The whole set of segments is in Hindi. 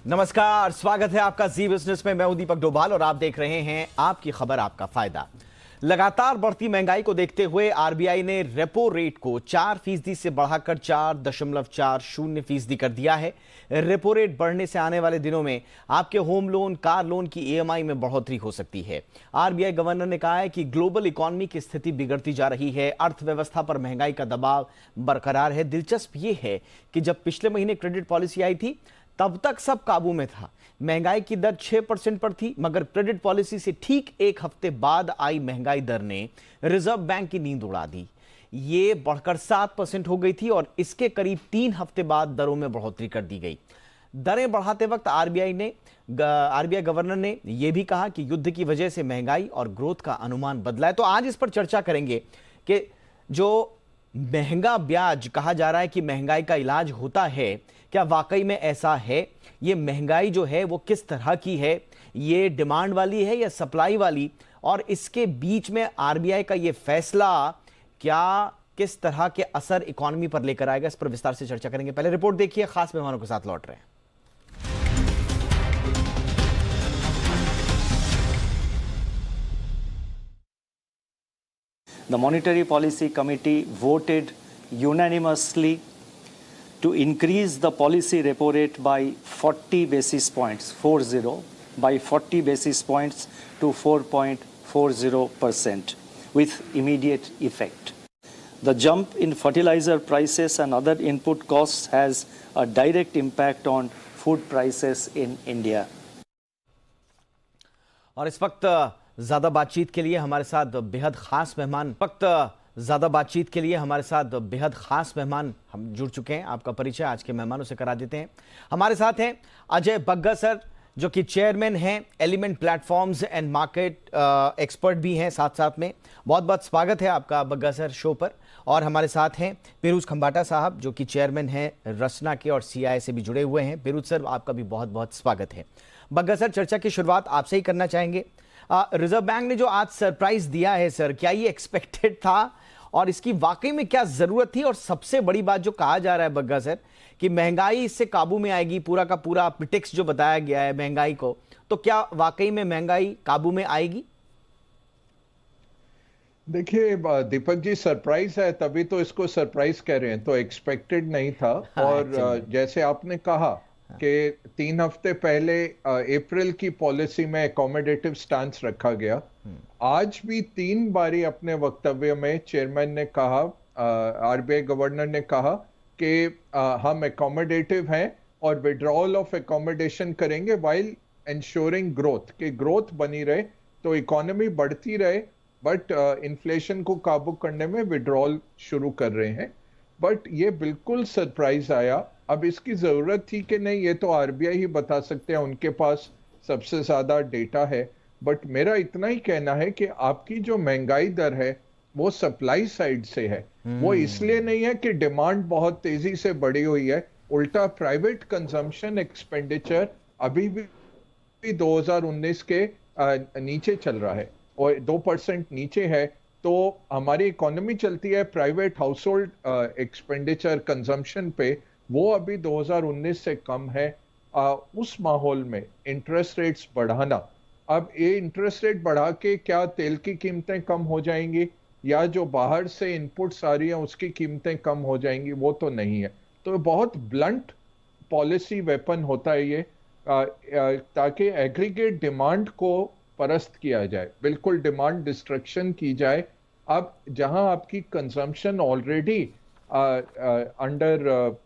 नमस्कार, स्वागत है आपका जी बिजनेस में। मैं हूं दीपक डोभाल और आप देख रहे हैं आपकी खबर आपका फायदा। लगातार बढ़ती महंगाई को देखते हुए आरबीआई ने रेपो रेट को 4% से बढ़ाकर 4.40% कर दिया है। रेपो रेट बढ़ने से आने वाले दिनों में आपके होम लोन, कार लोन की ईएमआई में बढ़ोतरी हो सकती है। आरबीआई गवर्नर ने कहा है कि ग्लोबल इकोनॉमी की स्थिति बिगड़ती जा रही है, अर्थव्यवस्था पर महंगाई का दबाव बरकरार है। दिलचस्प ये है कि जब पिछले महीने क्रेडिट पॉलिसी आई थी तब तक सब काबू में था, महंगाई की दर 6% पर थी, मगर क्रेडिट पॉलिसी से ठीक एक हफ्ते बाद आई महंगाई दर ने रिजर्व बैंक की नींद उड़ा दी। ये बढ़कर 7% हो गई थी और इसके करीब 3 हफ्ते बाद दरों में बढ़ोतरी कर दी गई। दरें बढ़ाते वक्त आरबीआई गवर्नर ने यह भी कहा कि युद्ध की वजह से महंगाई और ग्रोथ का अनुमान बदला है। तो आज इस पर चर्चा करेंगे कि जो महंगा ब्याज कहा जा रहा है कि महंगाई का इलाज होता है, क्या वाकई में ऐसा है? ये महंगाई जो है वो किस तरह की है? ये डिमांड वाली है या सप्लाई वाली? और इसके बीच में आरबीआई का ये फैसला क्या किस तरह के असर इकोनॉमी पर लेकर आएगा, इस पर विस्तार से चर्चा करेंगे। पहले रिपोर्ट देखिए, खास मेहमानों के साथ लौट रहे हैं। The Monetary Policy Committee voted unanimously to increase the policy repo rate by 40 basis points, by 40 basis points to 4.40% with immediate effect. The jump in fertilizer prices and other input costs has a direct impact on food prices in India. और इस वक्त ज्यादा बातचीत के लिए हमारे साथ बेहद खास मेहमान हम जुड़ चुके हैं। आपका परिचय आज के मेहमानों से करा देते हैं। हमारे साथ हैं अजय बग्गा सर, जो कि चेयरमैन हैं element platforms and market expert भी हैं साथ में। बहुत बहुत स्वागत है आपका बग्गा सर शो पर। और हमारे साथ हैं पेरूज खंबाटा साहब, जो कि चेयरमैन हैं रसना के और सीआई से भी जुड़े हुए हैं। पेरूज सर, आपका भी बहुत बहुत स्वागत है। बग्गा सर, चर्चा की शुरुआत आपसे ही करना चाहेंगे। रिजर्व बैंक ने जो आज सरप्राइज दिया है सर, क्या ये एक्सपेक्टेड था और इसकी वाकई में क्या जरूरत थी? और सबसे बड़ी बात जो कहा जा रहा है बग्गा सर कि महंगाई इससे काबू में आएगी, पूरा का पूरा प्रिटेक्स जो बताया गया है महंगाई को, तो क्या वाकई में महंगाई काबू में आएगी? देखिए दीपक जी, सरप्राइज है तभी तो इसको सरप्राइज कह रहे हैं, तो एक्सपेक्टेड नहीं था। और जैसे आपने कहा कि 3 हफ्ते पहले अप्रैल की पॉलिसी में अकोमोडेटिव स्टांस रखा गया। आज भी 3 बारी अपने वक्तव्य में चेयरमैन ने कहा, आरबीआई गवर्नर ने कहा कि हम अकोमोडेटिव हैं और विड्रॉल ऑफ अकोमोडेशन करेंगे वाइल इंश्योरिंग ग्रोथ, कि ग्रोथ बनी रहे तो इकोनॉमी बढ़ती रहे, बट इन्फ्लेशन को काबू करने में विड्रॉल शुरू कर रहे हैं। बट ये बिल्कुल सरप्राइज आया। अब इसकी जरूरत थी कि नहीं, ये तो आरबीआई ही बता सकते हैं, उनके पास सबसे ज्यादा डेटा है। बट मेरा इतना ही कहना है कि आपकी जो महंगाई दर है वो सप्लाई साइड से है। वो इसलिए नहीं है कि डिमांड बहुत तेजी से बढ़ी हुई है, उल्टा प्राइवेट कंजम्पशन एक्सपेंडिचर अभी भी 2019 के नीचे चल रहा है और 2% नीचे है। तो हमारी इकोनॉमी चलती है private house hold expenditure consumption पे, वो अभी 2019 से कम है। उस माहौल में इंटरेस्ट रेट्स बढ़ाना, अब ये इंटरेस्ट रेट बढ़ा के क्या तेल की कीमतें कम हो जाएंगी या जो बाहर से इनपुट्स आ रही हैं उसकी कीमतें कम हो जाएंगी? वो तो नहीं है। तो बहुत ब्लंट पॉलिसी वेपन होता है ये, ताकि एग्रीगेट डिमांड को परस्त किया जाए, बिल्कुल डिमांड डिस्ट्रक्शन की जाए। अब जहां आपकी कंजम्पशन ऑलरेडी अंडर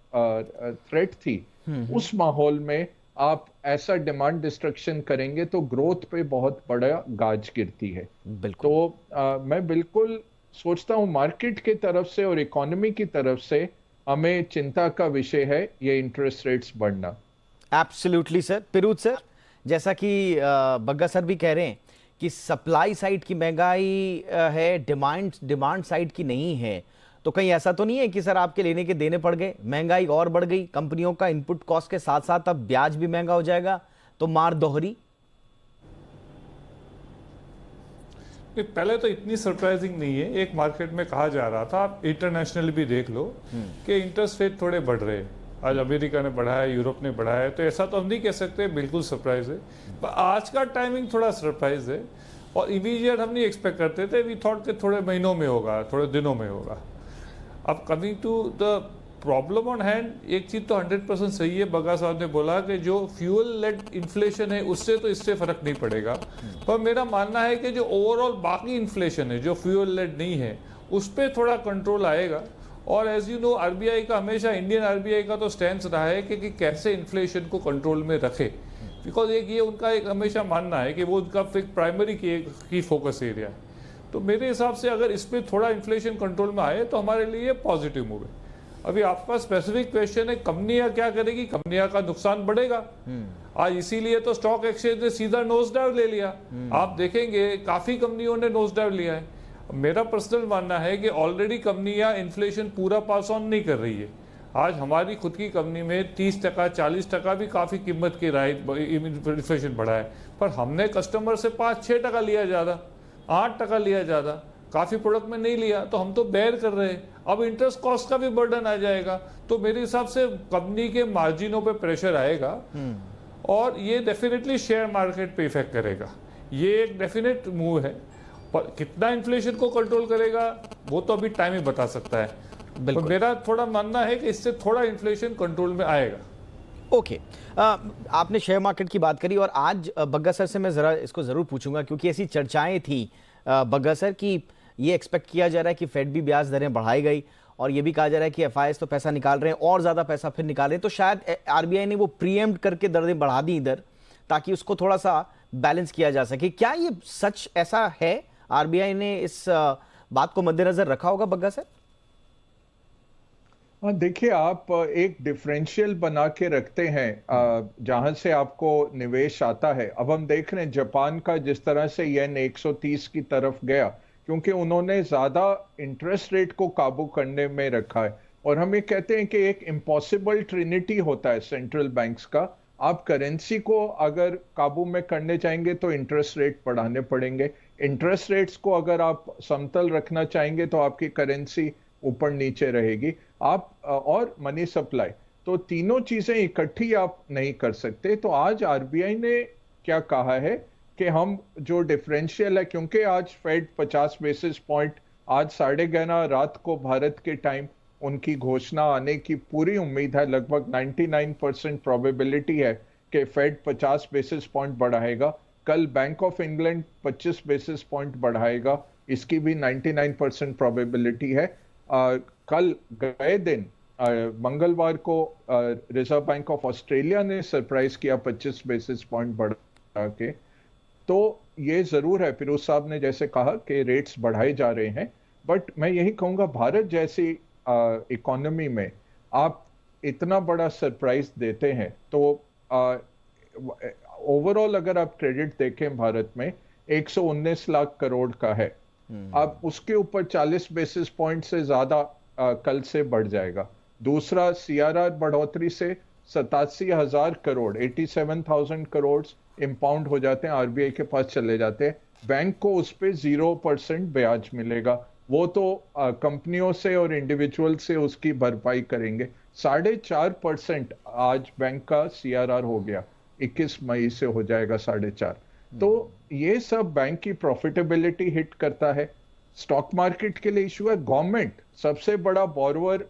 थ्रेट थी, उस माहौल में आप ऐसा डिमांड डिस्ट्रक्शन करेंगे तो ग्रोथ पे बहुत बड़ा गाज गिरती है। तो मैं बिल्कुल सोचता हूं मार्केट की तरफ से और इकोनॉमी की तरफ से हमें चिंता का विषय है ये इंटरेस्ट रेट्स बढ़ना। Absolutely sir. पिरूज सर, जैसा कि बग्गा सर भी कह रहे हैं कि सप्लाई साइड की महंगाई है, डिमांड साइड की नहीं है, तो कहीं ऐसा तो नहीं है कि सर आपके लेने के देने पड़ गए, महंगाई और बढ़ गई, कंपनियों का इनपुट कॉस्ट के साथ साथ अब ब्याज भी महंगा हो जाएगा, तो मार दोहरी? पहले तो इतनी सरप्राइजिंग नहीं है। एक मार्केट में कहा जा रहा था, आप इंटरनेशनल भी देख लो कि इंटरेस्ट रेट थोड़े बढ़ रहे हैं। आज अमेरिका ने बढ़ाया, यूरोप ने बढ़ाया, तो ऐसा तो हम नहीं कह सकते बिल्कुल सरप्राइज है। पर आज का टाइमिंग थोड़ा सरप्राइज है और इमीडिएट हम नहीं एक्सपेक्ट करते थे। वी थॉट के थोड़े महीनों में होगा, थोड़े दिनों में होगा। अब coming to the problem on hand, एक चीज़ तो 100% सही है, बग्गा साहब ने बोला कि जो फ्यूल लेड इन्फ्लेशन है उससे तो इससे फर्क नहीं पड़ेगा। पर मेरा मानना है कि जो ओवरऑल बाकी इन्फ्लेशन है जो फ्यूल लेड नहीं है उस पर थोड़ा कंट्रोल आएगा। और एज यू नो आरबीआई का हमेशा, इंडियन आरबीआई का तो स्टैंड रहा है कि कैसे इन्फ्लेशन को कंट्रोल में रखे, बिकॉज एक ये उनका एक हमेशा मानना है कि वो उनका प्राइमरी की फोकस एरिया है। तो मेरे हिसाब से अगर इस पर थोड़ा इन्फ्लेशन कंट्रोल में आए तो हमारे लिए पॉजिटिव मूव है। अभी आपका स्पेसिफिक क्वेश्चन है कंपनियां क्या करेगी, कंपनियां का नुकसान बढ़ेगा। आज इसीलिए तो स्टॉक एक्सचेंज ने सीधा नोज डाउन ले लिया। आप देखेंगे काफी कंपनियों ने नोज डाउन लिया है। मेरा पर्सनल मानना है कि ऑलरेडी कंपनियां इन्फ्लेशन पूरा पास ऑन नहीं कर रही है। आज हमारी खुद की कंपनी में 30%, 40% भी काफी कीमत की इन्फ्लेशन बढ़ा है, पर हमने कस्टमर से 5-6% लिया ज्यादा, 8% लिया ज्यादा, काफी प्रोडक्ट में नहीं लिया, तो हम तो बेयर कर रहे हैं। अब इंटरेस्ट कॉस्ट का भी बर्डन आ जाएगा, तो मेरे हिसाब से कंपनी के मार्जिनों पे प्रेशर आएगा और ये डेफिनेटली शेयर मार्केट पे इफेक्ट करेगा। ये एक डेफिनेट मूव है, पर कितना इन्फ्लेशन को कंट्रोल करेगा वो तो अभी टाइम ही बता सकता है। तो मेरा थोड़ा मानना है कि इससे थोड़ा इन्फ्लेशन कंट्रोल में आएगा। ओके, आपने शेयर मार्केट की बात करी और आज बग्गा सर से मैं जरा इसको जरूर पूछूंगा, क्योंकि ऐसी चर्चाएं थी बग्गा सर की ये एक्सपेक्ट किया जा रहा है कि फेड भी ब्याज दरें बढ़ाई गई और ये भी कहा जा रहा है कि एफआईएस तो पैसा निकाल रहे हैं और ज्यादा पैसा फिर निकाल रहे हैं, तो शायद आरबीआई ने वो प्रीएम्प्ट करके दरें बढ़ा दी इधर ताकि उसको थोड़ा सा बैलेंस किया जा सके। क्या ये सच ऐसा है? आरबीआई ने इस बात को मद्देनजर रखा होगा बग्गा सर? देखिए, आप एक डिफरेंशियल बना के रखते हैं जहां से आपको निवेश आता है। अब हम देख रहे हैं जापान का जिस तरह से येन 130 की तरफ गया, क्योंकि उन्होंने ज्यादा इंटरेस्ट रेट को काबू करने में रखा है। और हम ये कहते हैं कि एक इम्पॉसिबल ट्रिनिटी होता है सेंट्रल बैंक्स का। आप करेंसी को अगर काबू में करने चाहेंगे तो इंटरेस्ट रेट बढ़ाने पड़ेंगे, इंटरेस्ट रेट्स को अगर आप समतल रखना चाहेंगे तो आपकी करेंसी ऊपर नीचे रहेगी, आप और मनी सप्लाई, तो तीनों चीजें इकट्ठी आप नहीं कर सकते। तो आज आरबीआई ने क्या कहा है कि हम जो डिफरेंशियल है, क्योंकि आज फेड 50 बेसिस पॉइंट, आज 11:30 रात को भारत के टाइम उनकी घोषणा आने की पूरी उम्मीद है, लगभग 99% प्रोबेबिलिटी है कि फेड 50 बेसिस पॉइंट बढ़ाएगा। कल bank of England 25 basis point बढ़ाएगा, इसकी भी 99% प्रोबेबिलिटी है। कल गए दिन मंगलवार को रिजर्व बैंक ऑफ ऑस्ट्रेलिया ने सरप्राइज किया 25 बेसिस पॉइंट बढ़ा के। तो ये जरूर है, फिरोज साहब ने जैसे कहा कि रेट्स बढ़ाए जा रहे हैं, बट मैं यही कहूंगा भारत जैसी इकोनॉमी में आप इतना बड़ा सरप्राइज देते हैं तो ओवरऑल अगर आप क्रेडिट देखें भारत में 119 लाख करोड़ का है। अब उसके ऊपर 40 बेसिस पॉइंट से ज्यादा कल से बढ़ जाएगा। दूसरा, सीआरआर बढ़ोतरी से 87,000 करोड़ 87,000 करोड़ इंपाउंड हो जाते हैं, आरबीआई के पास चले जाते हैं। बैंक को उस पे 0% ब्याज मिलेगा, वो तो कंपनियों से और इंडिविजुअल से उसकी भरपाई करेंगे। 4.5% आज बैंक का सीआरआर हो गया, 21 मई से हो जाएगा 4.5। तो ये सब बैंक की प्रॉफिटेबिलिटी हिट करता है। स्टॉक मार्केट के लिए इशू है। गवर्नमेंट सबसे बड़ा बोरोवर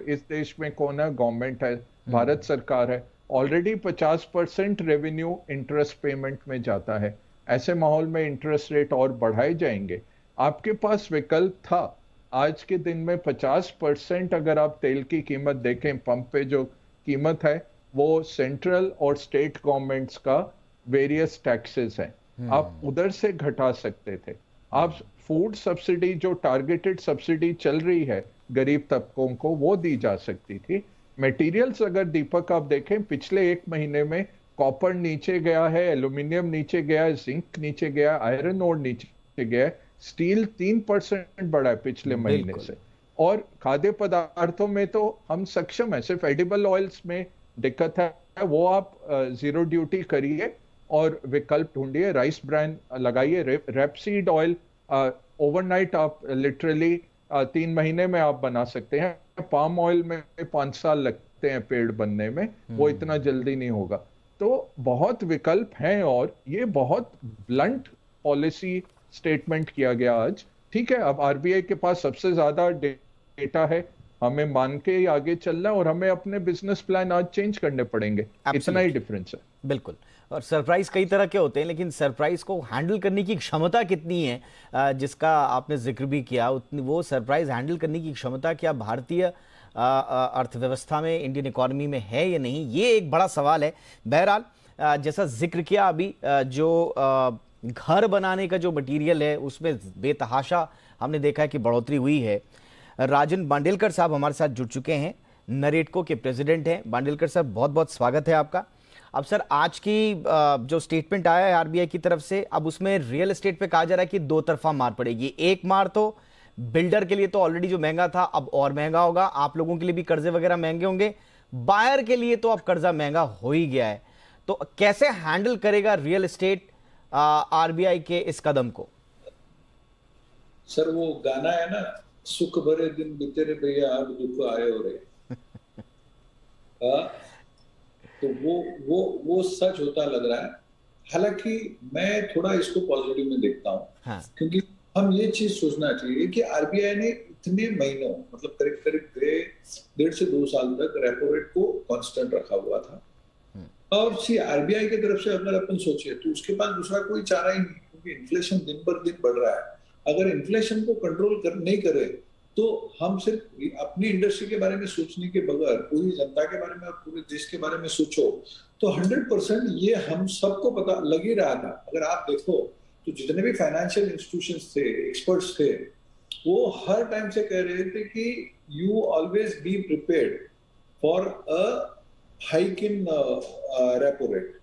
इस देश में कौन है? गवर्नमेंट है, भारत सरकार है। ऑलरेडी 50% रेवेन्यू इंटरेस्ट पेमेंट में जाता है। ऐसे माहौल में इंटरेस्ट रेट और बढ़ाए जाएंगे। आपके पास विकल्प था, आज के दिन में 50% अगर आप तेल की कीमत देखें, पंप पे जो कीमत है वो सेंट्रल और स्टेट गवर्नमेंट्स का वेरियस टैक्सेस हैं, आप उधर से घटा सकते थे। आप फूड सब्सिडी, जो टारगेटेड सब्सिडी चल रही है गरीब तबकों को, वो दी जा सकती थी। मटेरियल्स अगर दीपक आप देखें, पिछले एक महीने में कॉपर नीचे गया है, एल्यूमिनियम नीचे गया है, जिंक नीचे गया, आयरन ओर नीचे गया है, स्टील 3% बढ़ा है पिछले महीने से। और खाद्य पदार्थों में तो हम सक्षम है, सिर्फ एडिबल ऑयल्स में दिक्कत है, वो आप जीरो ड्यूटी करिए और विकल्प ढूंढिए, राइस ब्रांड लगाइए, रेपसीड ऑयल ओवरनाइट आप लिटरली 3 महीने में आप बना सकते हैं। पाम ऑयल में 5 साल लगते लगते हैं पेड़ बनने में, वो इतना जल्दी नहीं होगा। तो बहुत विकल्प हैं और ये बहुत ब्लंट पॉलिसी स्टेटमेंट किया गया आज। ठीक है, अब आरबीआई के पास सबसे ज्यादा डेटा है, हमें मान के ही आगे चलना है और हमें अपने बिजनेस प्लान आज चेंज करने पड़ेंगे, इतना ही डिफरेंस है। बिल्कुल। और सरप्राइज कई तरह के होते हैं, लेकिन सरप्राइज को हैंडल करने की क्षमता कितनी है, जिसका आपने जिक्र भी किया, उतनी वो सरप्राइज हैंडल करने की क्षमता क्या भारतीय अर्थव्यवस्था में, इंडियन इकोनॉमी में है या नहीं, ये एक बड़ा सवाल है। बहरहाल जैसा जिक्र किया अभी, जो घर बनाने का जो मटेरियल है उसमें बेतहाशा हमने देखा है कि बढ़ोतरी हुई है। राजन बांडेलकर साहब हमारे साथ जुड़ चुके हैं, नरेटको के प्रेसिडेंट हैं। बांडेलकर साहब, बहुत बहुत स्वागत है आपका। अब सर, आज की जो स्टेटमेंट आया है आरबीआई की तरफ से, अब उसमें रियल एस्टेट पे कहा जा रहा है कि दो तरफा मार पड़ेगी। एक मार तो बिल्डर के लिए तो ऑलरेडी जो महंगा था अब और महंगा होगा, आप लोगों के लिए भी कर्जे वगैरह महंगे होंगे, बायर के लिए तो अब कर्जा महंगा हो ही गया है। तो कैसे हैंडल करेगा रियल एस्टेट आरबीआई के इस कदम को? सर, वो गाना है ना, सुख भरे दिन बीते रे भैया अब दुख आए हो रहे। तो वो सच होता लग रहा है। हालांकि मैं थोड़ा इसको पॉजिटिव में देखता हूँ। हाँ। क्योंकि हम ये चीज सोचना चाहिए कि आरबीआई ने इतने महीनों, मतलब करीब करीब 1.5 से 2 साल तक रेपो रेट को कांस्टेंट रखा हुआ था। और सी आरबीआई की तरफ से अगर अपन सोचे तो उसके पास दूसरा कोई चारा ही नहीं, क्योंकि इन्फ्लेशन दिन पर दिन बढ़ रहा है। अगर इन्फ्लेशन को कंट्रोल नहीं करे तो हम सिर्फ अपनी इंडस्ट्री के बारे में सोचने के बगैर पूरी जनता के बारे में और पूरे देश के बारे में सोचो तो 100% ये हम सबको पता लग ही रहा था। अगर आप देखो तो जितने भी फाइनेंशियल इंस्टीट्यूशंस थे, एक्सपर्ट्स थे, वो हर टाइम से कह रहे थे कि you always be prepared for a hike in repo rate.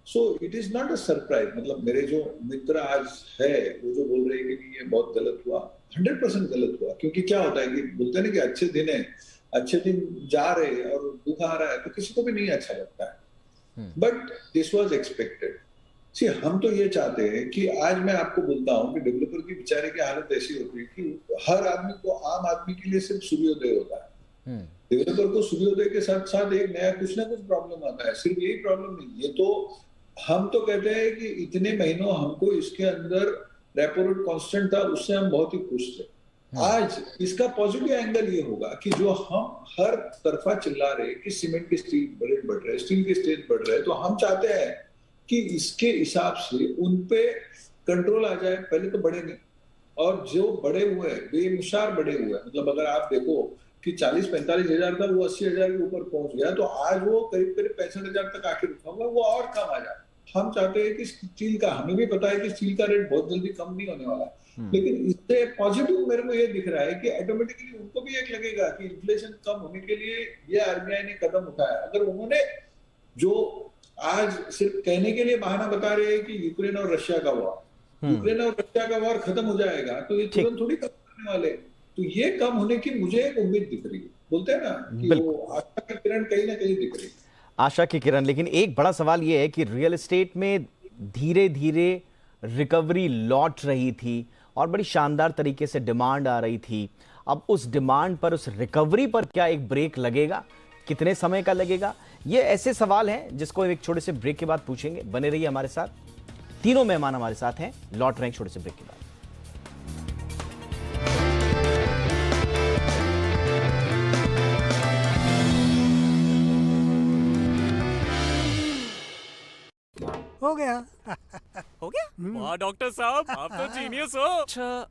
So it is not a surprise. मतलब मेरे जो मित्र आज है वो जो बोल रहे हैं कि ये बहुत गलत हुआ, 100% गलत हुआ। क्योंकि क्या होता है कि बोलते हैं ना कि अच्छे दिन है, अच्छे दिन जा रहे और दुख आ रहा है तो किसी को भी नहीं अच्छा लगता है। But this was expected. See हम तो ये चाहते हैं कि आज मैं आपको बोलता हूँ कि डेवलपर की बेचारे की हालत ऐसी होती है कि हर आदमी को, आम आदमी के लिए सिर्फ सूर्योदय होता है। डेवलपर को सूर्योदय के साथ साथ एक नया कुछ ना कुछ प्रॉब्लम आता है। सिर्फ यही प्रॉब्लम नहीं, ये तो हम तो कहते हैं कि इतने महीनों हमको इसके अंदर रेपो रेट कांस्टेंट था, उससे हम बहुत ही खुश थे। आज इसका पॉजिटिव एंगल ये होगा कि जो हम हर तरफा चिल्ला रहे कि सीमेंट के स्टील रेट बढ़ रहे हैं, स्टील के रेट बढ़ रहे हैं, तो हम चाहते हैं कि इसके हिसाब से उन पे कंट्रोल आ जाए। पहले तो बढ़े नहीं, और जो बढ़े हुए हैं बेमिसाल बढ़े हुए हैं। मतलब अगर आप देखो कि 40-45 हजार था, वो 80 हजार के ऊपर पहुंच गया, तो आज वो करीब करीब 65 हजार तक आके रुका हुआ, वो और कम आ जाए। हम चाहते हैं कि स्टील का, हमें भी पता है कि स्टील का रेट बहुत जल्दी कम नहीं होने वाला, लेकिन इससे पॉजिटिव मेरे को ये दिख रहा है कि ऑटोमेटिकली उनको भी एक लगेगा कि इन्फ्लेशन कम होने के लिए ये आरबीआई ने कदम उठाया। अगर उन्होंने जो आज सिर्फ कहने के लिए बहाना बता रहे हैं कि यूक्रेन और रशिया का वॉर, यूक्रेन और रशिया का वॉर खत्म हो जाएगा, तो ये तुरंत थोड़ी खत्म करने वाले। तो ये कम होने की मुझे एक उम्मीद दिख रही है। बोलते हैं ना कि वो आशा की किरण कहीं ना कहीं दिख रही है, आशा की किरण। लेकिन एक बड़ा सवाल यह है कि रियल एस्टेट में धीरे धीरे रिकवरी लौट रही थी और बड़ी शानदार तरीके से डिमांड आ रही थी। अब उस डिमांड पर, उस रिकवरी पर क्या एक ब्रेक लगेगा? कितने समय का लगेगा? ये ऐसे सवाल हैं जिसको एक छोटे से ब्रेक के बाद पूछेंगे। बने रहिए हमारे साथ। तीनों मेहमान हमारे साथ हैं। लौट रहे हैं छोटे से ब्रेक के बाद। हो गया। हो गया? वाह डॉक्टर साहब, आप तो जीनियस हो। अच्छा,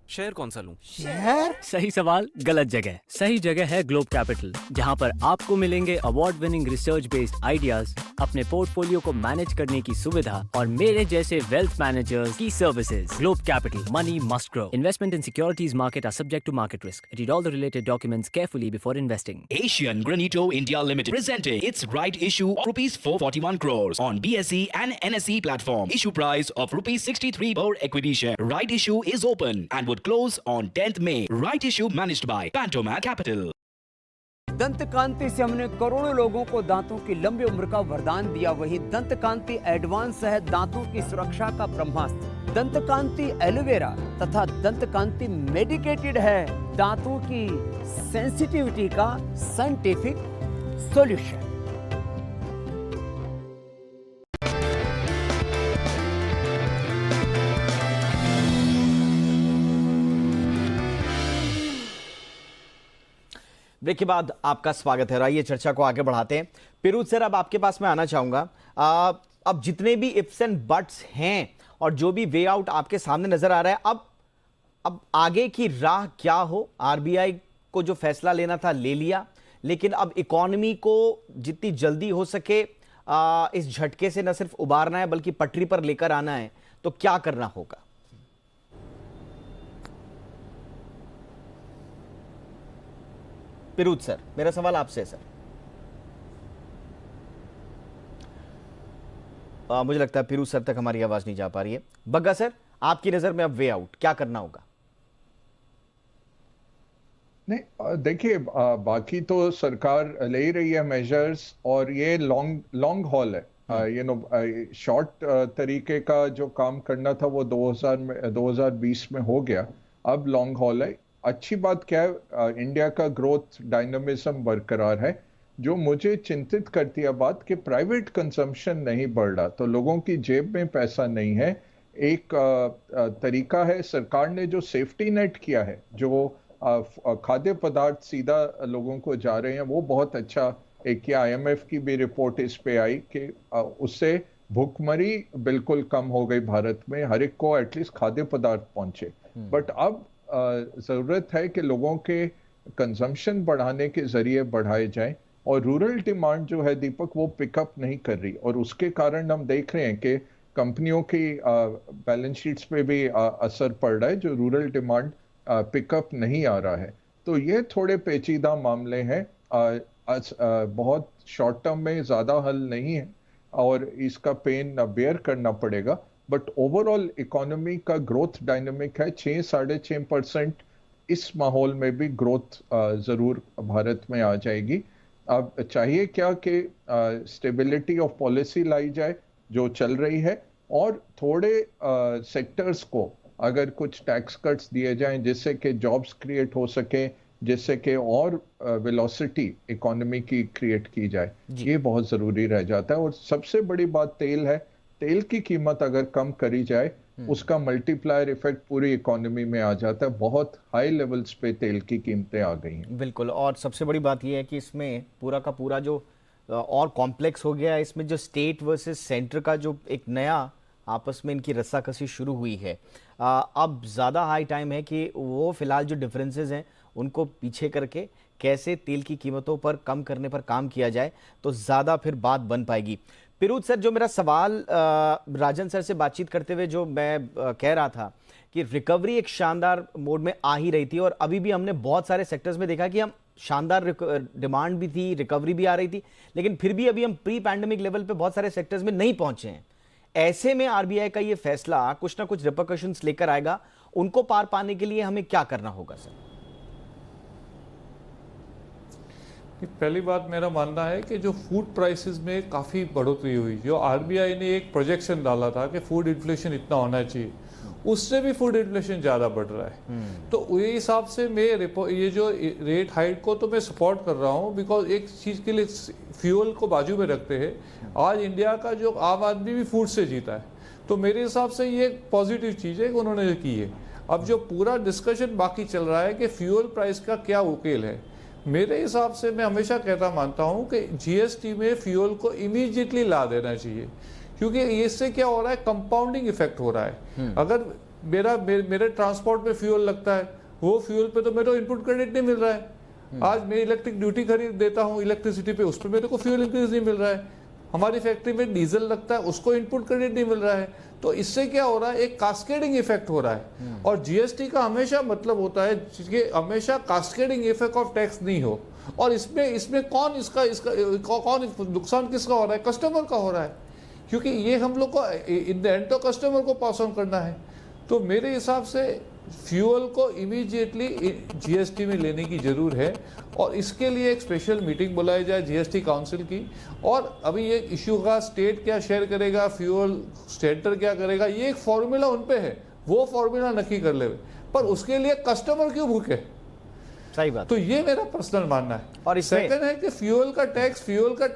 शेयर कौन सा लूं? शेयर? सही सवाल, गलत जगह। सही जगह है ग्लोब कैपिटल, जहां पर आपको मिलेंगे award winning research based ideas, अपने पोर्टफोलियो को मैनेज करने की सुविधा और मेरे जैसे वेल्थ मैनेजर्स की services. Globe Capital, money must grow. Investment in securities market are subject to market risk. Read all the related documents carefully before investing. Asian Granito India Limited presenting its right issue of rupees 441 crores on BSE and NSE platform. Issue price of rupees 63 per equity share. Right issue is open and would close on 10th May. Right issue managed by Pantomac Capital. दंत कांति से हमने करोड़ों लोगों को दांतों की लंबी उम्र का वरदान दिया। वही दंत कांति एडवांस है दांतों की सुरक्षा का ब्रह्मास्त्र। दंत कांति एलोवेरा तथा दंत कांति मेडिकेटेड है दांतों की सेंसिटिविटी का साइंटिफिक सॉल्यूशन। ब्रेक के बाद आपका स्वागत है। आइए चर्चा को आगे बढ़ाते हैं। पिरूज सर, अब आपके पास मैं आना चाहूंगा। अब जितने भी इफ्स एंड बट्स हैं और जो भी वे आउट आपके सामने नजर आ रहा है, अब आगे की राह क्या हो? आरबीआई को जो फैसला लेना था ले लिया, लेकिन अब इकोनॉमी को जितनी जल्दी हो सके इस झटके से न सिर्फ उबारना है बल्कि पटरी पर लेकर आना है, तो क्या करना होगा? पिरूज सर, मेरा सवाल आपसे सर। मुझे लगता है पिरूज सर तक हमारी आवाज नहीं जा पा रही है। बग्गा सर, आपकी नजर में अब वे आउट क्या करना होगा? नहीं, देखिए, बाकी तो सरकार ले रही है मेजर्स और ये लॉन्ग हॉल है। शॉर्ट तरीके का जो काम करना था वो 2020 में हो गया, अब लॉन्ग हॉल है। अच्छी बात क्या है, इंडिया का ग्रोथ डायनामिज्म बरकरार है। जो मुझे चिंतित करती है बात कि प्राइवेट कंजम्पशन नहीं बढ़ रहा, तो लोगों की जेब में पैसा नहीं है। एक तरीका है, सरकार ने जो सेफ्टी नेट किया है, जो खाद्य पदार्थ सीधा लोगों को जा रहे हैं, वो बहुत अच्छा एक। IMF की भी रिपोर्ट इस पे आई कि उससे भूखमरी बिल्कुल कम हो गई भारत में, हर एक को एटलीस्ट खाद्य पदार्थ पहुंचे। बट अब जरूरत है कि लोगों के कंजम्पशन बढ़ाने के जरिए बढ़ाए जाएं, और रूरल डिमांड जो है दीपक, वो पिकअप नहीं कर रही, और उसके कारण हम देख रहे हैं कि कंपनियों की बैलेंस शीट्स पे भी असर पड़ रहा है, जो रूरल डिमांड पिकअप नहीं आ रहा है। तो ये थोड़े पेचीदा मामले हैं, बहुत शॉर्ट टर्म में ज्यादा हल नहीं है और इसका पेन बेयर करना पड़ेगा। बट ओवरऑल इकोनॉमी का ग्रोथ डायनामिक है, 6-6.5% इस माहौल में भी ग्रोथ जरूर भारत में आ जाएगी। अब चाहिए क्या कि स्टेबिलिटी ऑफ पॉलिसी लाई जाए जो चल रही है, और थोड़े सेक्टर्स को अगर कुछ टैक्स कट्स दिए जाएं जिससे कि जॉब्स क्रिएट हो सके, जिससे कि और वेलोसिटी इकोनॉमी की क्रिएट की जाए, ये बहुत जरूरी रह जाता है। और सबसे बड़ी बात तेल है, तेल की कीमत अगर कम करी जाए, उसका मल्टीप्लायर इफेक्ट पूरी इकोनॉमी में आ जाता है। बहुत हाई लेवल्स पे तेल की कीमतें आ गई हैं। बिल्कुल, और सबसे बड़ी बात यह है कि इसमें पूरा का पूरा जो और कॉम्प्लेक्स हो गया है, इसमें जो स्टेट वर्सेस सेंटर का जो एक नया आपस में इनकी रस्साकसी शुरू हुई है, अब ज़्यादा हाई टाइम है कि वो फिलहाल जो डिफरेंसेस हैं उनको पीछे करके कैसे तेल की कीमतों पर कम करने पर काम किया जाए, तो ज़्यादा फिर बात बन पाएगी। पिरूज सर, जो मेरा सवाल राजन सर से बातचीत करते हुए जो मैं कह रहा था कि रिकवरी एक शानदार मोड में आ ही रही थी, और अभी भी हमने बहुत सारे सेक्टर्स में देखा कि हम शानदार डिमांड भी थी, रिकवरी भी आ रही थी, लेकिन फिर भी अभी हम प्री पैंडेमिक लेवल पे बहुत सारे सेक्टर्स में नहीं पहुंचे हैं। ऐसे में आरबीआई का ये फैसला कुछ ना कुछ रिपरकशंस लेकर आएगा, उनको पार पाने के लिए हमें क्या करना होगा सर? पहली बात मेरा मानना है कि जो फूड प्राइसेस में काफ़ी बढ़ोतरी हुई, जो आरबीआई ने एक प्रोजेक्शन डाला था कि फूड इन्फ्लेशन इतना होना चाहिए, उससे भी फूड इन्फ्लेशन ज़्यादा बढ़ रहा है। तो ये हिसाब से मैं ये जो रेट हाइक को तो मैं सपोर्ट कर रहा हूँ, बिकॉज एक चीज़ के लिए फ्यूल को बाजू में रखते हैं। आज इंडिया का जो आम आदमी भी फूड से जीता है, तो मेरे हिसाब से ये एक पॉजिटिव चीज़ है कि उन्होंने की है। अब जो पूरा डिस्कशन बाकी चल रहा है कि फ्यूल प्राइस का क्या उकेल है, मेरे हिसाब से मैं हमेशा कहता मानता हूँ कि जीएसटी में फ्यूल को इमीडिएटली ला देना चाहिए, क्योंकि इससे क्या हो रहा है, कंपाउंडिंग इफेक्ट हो रहा है। अगर मेरे ट्रांसपोर्ट में फ्यूल लगता है, वो फ्यूल पे तो मेरे को इनपुट क्रेडिट नहीं मिल रहा है। आज मैं इलेक्ट्रिक ड्यूटी खरीद देता हूँ इलेक्ट्रिसिटी पे, उस पर मेरे को फ्यूल इंक्रीज नहीं मिल रहा है। हमारी फैक्ट्री में डीजल लगता है, उसको इनपुट क्रेडिट नहीं मिल रहा है। तो इससे क्या हो रहा है, एक कास्केडिंग इफेक्ट हो रहा है। और जीएसटी का हमेशा मतलब होता है कि हमेशा कास्केडिंग इफेक्ट ऑफ टैक्स नहीं हो। और इसमें कौन कौन नुकसान किसका हो रहा है? कस्टमर का हो रहा है, क्योंकि ये हम लोग को इन द एंड तो कस्टमर को पास ऑन करना है। तो मेरे हिसाब से फ्यूल को इमीडिएटली जीएसटी में लेने की जरूर है, और इसके लिए एक स्पेशल मीटिंग बुलाई जाए जीएसटी काउंसिल की। और अभी ये इश्यू का स्टेट क्या शेयर करेगा, फ्यूल सेंटर क्या करेगा, ये एक फॉर्मूला उन पे है, वो फॉर्मूला नक्की कर ले। पर उसके लिए कस्टमर क्यों भूखे? सही बात। तो ये मेरा पर्सनल मानना है। और सेकंड है कि फ्यूल का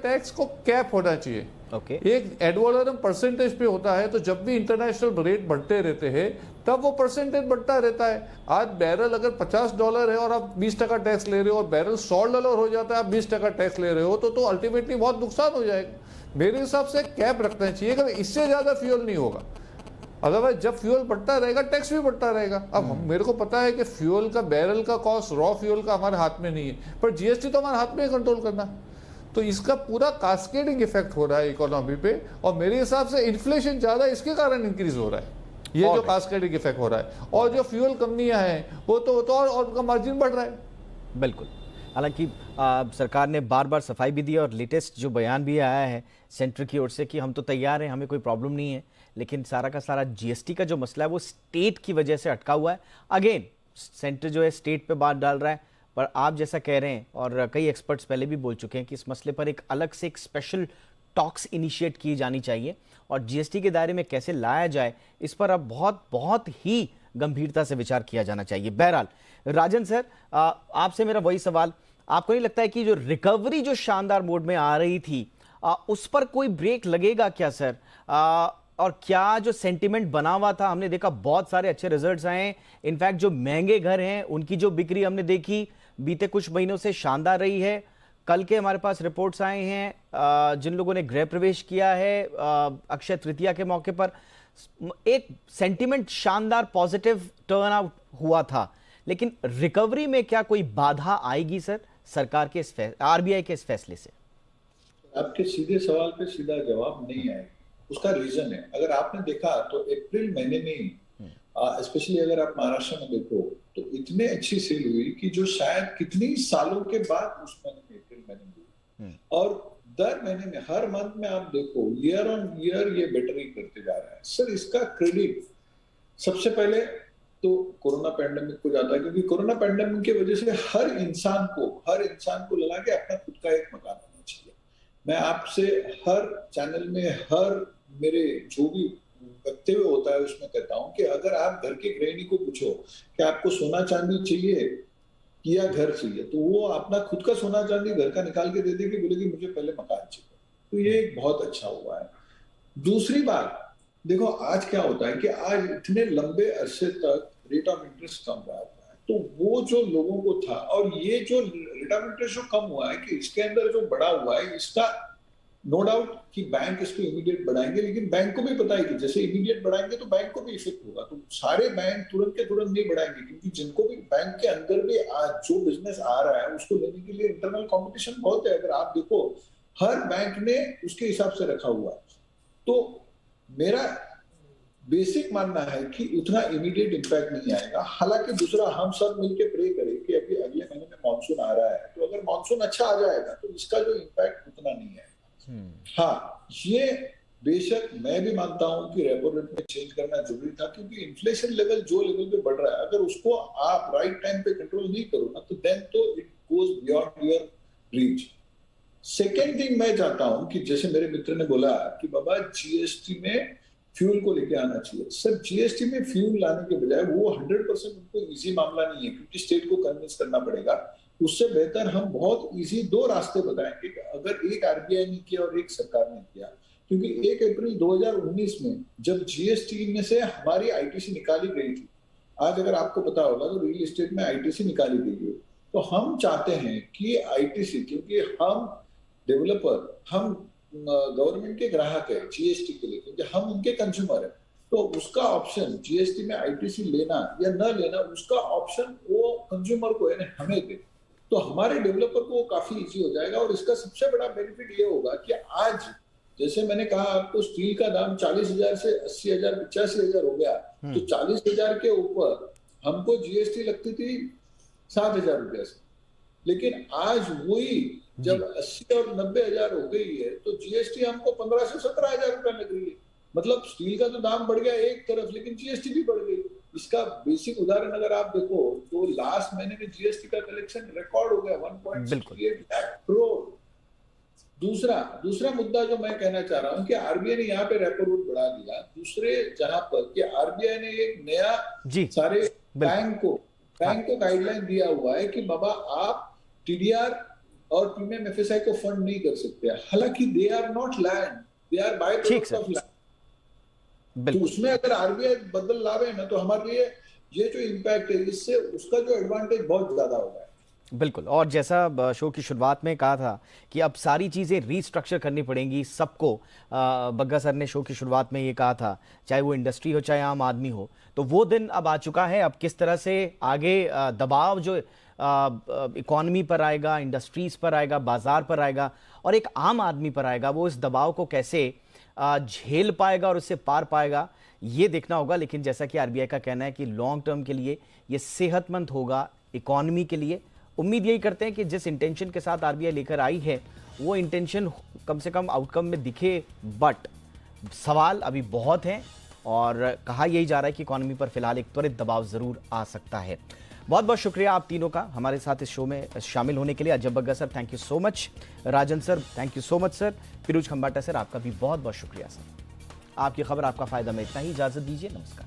टैक्स को कैप होना चाहिए। एक एड वैलोरम परसेंटेज पे होता है, तो जब भी इंटरनेशनल रेट बढ़ते रहते हैं तब वो परसेंटेज बढ़ता रहता है। आज बैरल अगर $50 है और आप 20% टैक्स ले रहे हो, और बैरल $100 हो जाता है, आप 20% टैक्स ले रहे हो, तो अल्टीमेटली बहुत नुकसान हो जाएगा। मेरे हिसाब से कैप रखना चाहिए कि इससे ज्यादा फ्यूल नहीं होगा, अदरवाइज जब फ्यूल बढ़ता रहेगा टैक्स भी बढ़ता रहेगा। अब मेरे को पता है कि फ्यूल का बैरल का कॉस्ट, रॉ फ्यूल का हमारे हाथ में नहीं है, पर जीएसटी तो हमारे हाथ में कंट्रोल करना। तो इसका पूरा कास्केडिंग इफेक्ट हो रहा है इकोनॉमी पे, और मेरे हिसाब से इन्फ्लेशन ज्यादा इसके कारण इंक्रीज हो रहा है, ये जो कास्केडिंग इफेक्ट हो रहा है। और जो फ्यूल कंपनियां हैं वो तो और उनका मार्जिन बढ़ रहा है। बिल्कुल। हालांकि सरकार ने बार बार सफाई भी दी और लेटेस्ट जो बयान भी आया है सेंटर की ओर से कि हम तो तैयार हैं, हमें कोई प्रॉब्लम नहीं है, लेकिन सारा का सारा जीएसटी का जो मसला है वो स्टेट की वजह से अटका हुआ है। अगेन सेंटर जो है स्टेट पे बात डाल रहा है, पर आप जैसा कह रहे हैं और कई एक्सपर्ट्स पहले भी बोल चुके हैं कि इस मसले पर एक अलग से एक स्पेशल टॉक्स इनिशिएट की जानी चाहिए और जीएसटी के दायरे में कैसे लाया जाए इस पर अब बहुत ही गंभीरता से विचार किया जाना चाहिए। बहरहाल राजन सर, आपसे मेरा वही सवाल, आपको नहीं लगता है कि जो रिकवरी जो शानदार मोड में आ रही थी उस पर कोई ब्रेक लगेगा क्या सर? और क्या जो सेंटिमेंट बना हुआ था, हमने देखा बहुत सारे अच्छे रिजल्ट्स आए, इनफैक्ट जो महंगे घर हैं उनकी जो बिक्री हमने देखी बीते कुछ महीनों से शानदार रही है। कल के हमारे पास रिपोर्ट्स आए हैं जिन लोगों ने गृह प्रवेश किया है अक्षय तृतीया के मौके पर, एक सेंटिमेंट शानदार पॉजिटिव टर्न आउट हुआ था, लेकिन रिकवरी में क्या कोई बाधा आएगी सर सरकार के आरबीआई के इस फैसले से? आपके सीधे सवाल पे सीधा जवाब नहीं आएगा। उसका रीजन है, अगर आपने देखा तो अप्रैल महीने में ही स्पेशली अगर आप महाराष्ट्र में देखो तो इतने अच्छी सेल हुई कि जो शायद कितनी सालों के बाद उस महीने में अप्रैल महीने में हुई, और दर महीने में हर मंथ में आप देखो ईयर ऑन ईयर ये बेटर ही करते जा रहा है। सर इसका क्रेडिट सबसे पहले तो कोरोना पैंडेमिक को जाता है, क्योंकि कोरोना पैंडेमिक की वजह से हर इंसान को लगा कि अपना खुद का एक मकान होना चाहिए। मैं आपसे हर चैनल में हर मेरे जो भी वक्तव्य होता है उसमें कहता हूं कि अगर आप घर के गृहिणी को पूछो कि आपको सोना चांदी चाहिए या घर चाहिए, तो वो अपना खुद का सोना चांदी घर का निकाल के दे देगी, बोलेगी मुझे पहले मकान चाहिए। तो ये बहुत अच्छा हुआ है। दूसरी बात देखो, आज क्या होता है कि आज इतने लंबे अरसे तक रेट ऑफ इंटरेस्ट कम रहा है, तो वो जो लोगों को था, और ये जो रेट ऑफ इंटरेस्ट जो कम हुआ है कि इसके अंदर जो बढ़ा हुआ है, इसका नो डाउट कि बैंक इसको इमीडिएट बढ़ाएंगे, लेकिन बैंक को भी पता है कि जैसे इमीडिएट बढ़ाएंगे तो बैंक को भी इफेक्ट होगा। तो सारे बैंक तुरंत के तुरंत नहीं बढ़ाएंगे, क्योंकि जिनको भी बैंक के अंदर भी आज जो बिजनेस आ रहा है उसको लेने के लिए इंटरनल कंपटीशन बहुत है। अगर आप देखो हर बैंक ने उसके हिसाब से रखा हुआ है। तो मेरा बेसिक मानना है कि उतना इमीडिएट इम्पैक्ट नहीं आएगा। हालांकि दूसरा, हम सब मिलकर प्रे करें कि अभी अगले महीने में मानसून आ रहा है, तो अगर मानसून अच्छा आ जाएगा तो इसका जो इम्पैक्ट उतना नहीं आएगा। हाँ, ये बेशक मैं भी मानता हूं कि रेपो रेट में चेंज करना जरूरी था, क्योंकि इन्फ्लेशन लेवल जो लेवल पे बढ़ रहा है, अगर उसको आप राइट टाइम पे कंट्रोल नहीं करो ना, तो देन तो it goes beyond your reach. Second thing मैं चाहता हूं कि जैसे मेरे मित्र ने बोला कि बाबा जीएसटी में फ्यूल को लेके आना चाहिए। सर जीएसटी में फ्यूल लाने के बजाय वो 100% उनको इजी मामला नहीं है, क्योंकि स्टेट को कन्विंस करना पड़ेगा। उससे बेहतर हम बहुत इजी दो रास्ते बताएंगे कि अगर एक आरबीआई ने किया और एक सरकार ने किया, क्योंकि 1 अप्रैल 2019 में जब जीएसटी में से हमारी आईटीसी निकाली गई थी, आज अगर आपको पता होगा तो रियल एस्टेट में आईटीसी निकाली गई है, तो हम चाहते हैं कि आईटीसी, क्योंकि हम डेवलपर, हम गवर्नमेंट के ग्राहक है जीएसटी के लिए, क्योंकि हम उनके कंज्यूमर है, तो उसका ऑप्शन जीएसटी में आईटीसी लेना या न लेना, उसका ऑप्शन वो कंज्यूमर को यानी हमें दे, तो हमारे डेवलपर को काफी इजी हो जाएगा। और इसका सबसे बड़ा बेनिफिट ये होगा कि आज जैसे मैंने कहा आपको, स्टील का दाम 40,000 से 80,000 85,000 हो गया, तो 40,000 के ऊपर हमको जीएसटी लगती थी 7,000 रुपये से, लेकिन आज वही जब 80 और 90,000 हो गई है तो जीएसटी हमको 15 से 17,000 रुपये लग रही है। मतलब स्टील का तो दाम बढ़ गया एक तरफ, लेकिन जीएसटी भी बढ़ गई। इसका बेसिक उदाहरण अगर आप देखो तो लास्ट महीने में जीएसटी का कलेक्शन रिकॉर्ड हो गया 1.68 लाख करोड़। दूसरा मुद्दा जो मैं कहना चाह रहा हूं कि आरबीआई ने यहाँ पे रेपो रेट बढ़ा दिया, दूसरे जहां पर कि आरबीआई ने एक नया सारे बैंक को बैंक को गाइडलाइन दिया हुआ है कि बाबा आप टीडीआर और प्रीमियम एफएसआई को फंड नहीं कर सकते, हालांकि they are not land, they are by product of land. तो उसमें अगर आरबीआई बदल लावे ना तो हमारे लिए ये जो इम्पैक्ट है इससे उसका जो एडवांटेज बहुत ज्यादा होगा। बिल्कुल, और जैसा शो की शुरुआत में कहा था कि अब सारी चीज़ें रीस्ट्रक्चर करनी पड़ेंगी सबको, बग्गा सर ने शो की शुरुआत में ये कहा था, चाहे वो इंडस्ट्री हो चाहे आम आदमी हो, तो वो दिन अब आ चुका है। अब किस तरह से आगे दबाव जो इकॉनमी पर आएगा, इंडस्ट्रीज़ पर आएगा, बाजार पर आएगा और एक आम आदमी पर आएगा, वो इस दबाव को कैसे झेल पाएगा और उससे पार पाएगा, ये देखना होगा। लेकिन जैसा कि आरबीआई का कहना है कि लॉन्ग टर्म के लिए ये सेहतमंद होगा इकॉनमी के लिए। उम्मीद यही करते हैं कि जिस इंटेंशन के साथ आरबीआई लेकर आई है वो इंटेंशन कम से कम आउटकम में दिखे, बट सवाल अभी बहुत हैं और कहा यही जा रहा है कि इकॉनमी पर फिलहाल एक त्वरित दबाव जरूर आ सकता है। बहुत बहुत शुक्रिया आप तीनों का हमारे साथ इस शो में शामिल होने के लिए। Ajab Bagga sir, thank you so much. Rajan sir, thank you so much sir. Firoz Khambata sir, आपका भी बहुत बहुत शुक्रिया सर। आपकी खबर आपका फायदा में इतना ही, इजाजत दीजिए, नमस्कार।